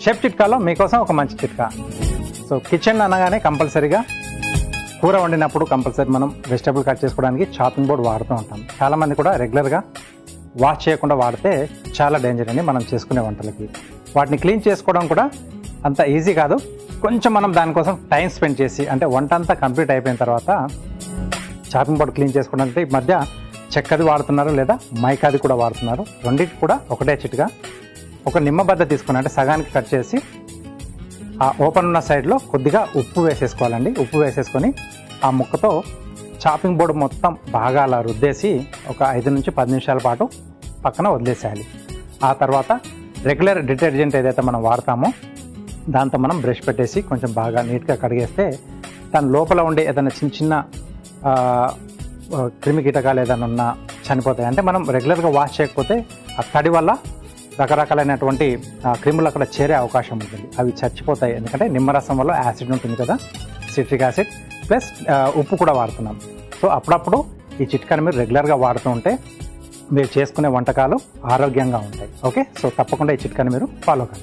Chef చిట్కాలో మీకోసం ఒక మంచి చిట్కా. సో కిచెన్ అనగానే కంపల్సరీగా కూర వండినప్పుడు కంపల్సరీ మనం వెజిటబుల్ కట్ చేసుకోవడానికి చాపింగ్ బోర్డ్ వాడుతూ ఉంటాం. చాలామంది కూడా రెగ్యులర్గా వాష్ చేయకుండా వాడితే చాలా డేంజర్ అండి మనం చేసుకునే వంటలకి. వాటిని క్లీన్ చేసుకోవడం కూడా అంత ఈజీ కాదు. కొంచెం మనం దానికోసం టైం స్పెండ్ చేసి, అంటే వంట అంతా కంప్లీట్ అయిపోయిన తర్వాత చాపింగ్ బోర్డ్ క్లీన్ చేసుకోవడానికి ఈ మధ్య చెక్కది వాడుతున్నారు, లేదా మైకాది కూడా వాడుతున్నారు. రెండింటి కూడా ఒకటే చిట్కా. ఒక నిమ్మబద్ద తీసుకుని, అంటే సగానికి కట్ చేసి ఆ ఓపెన్ ఉన్న సైడ్లో కొద్దిగా ఉప్పు వేసేసుకోవాలండి. ఉప్పు వేసేసుకొని ఆ ముక్కతో చాపింగ్ బోర్డు మొత్తం బాగా అలా రుద్దేసి ఒక 5 నుంచి 10 నిమిషాల పాటు పక్కన వదిలేసేయాలి. ఆ తర్వాత రెగ్యులర్ డిటర్జెంట్ ఏదైతే మనం వాడతామో దాంతో మనం బ్రష్ పెట్టేసి కొంచెం బాగా నీట్గా కడిగేస్తే దాని లోపల ఉండే ఏదైనా చిన్న చిన్న క్రిమి కీటకాలు ఏదైనా ఉన్నా చనిపోతాయి. అంటే మనం రెగ్యులర్గా వాష్ చేయకపోతే ఆ తడి వల్ల రకరకాలైనటువంటి క్రిములు అక్కడ చేరే అవకాశం ఉంటుంది. అవి చచ్చిపోతాయి. ఎందుకంటే నిమ్మరసం వల్ల యాసిడ్ ఉంటుంది కదా, సిట్రిక్ యాసిడ్ ప్లస్ ఉప్పు కూడా వాడుతున్నాం. సో అప్పుడప్పుడు ఈ చిట్కాని మీరు రెగ్యులర్గా వాడుతూ ఉంటే మీరు చేసుకునే వంటకాలు ఆరోగ్యంగా ఉంటాయి. ఓకే, సో తప్పకుండా ఈ చిట్కాని మీరు ఫాలో కండి.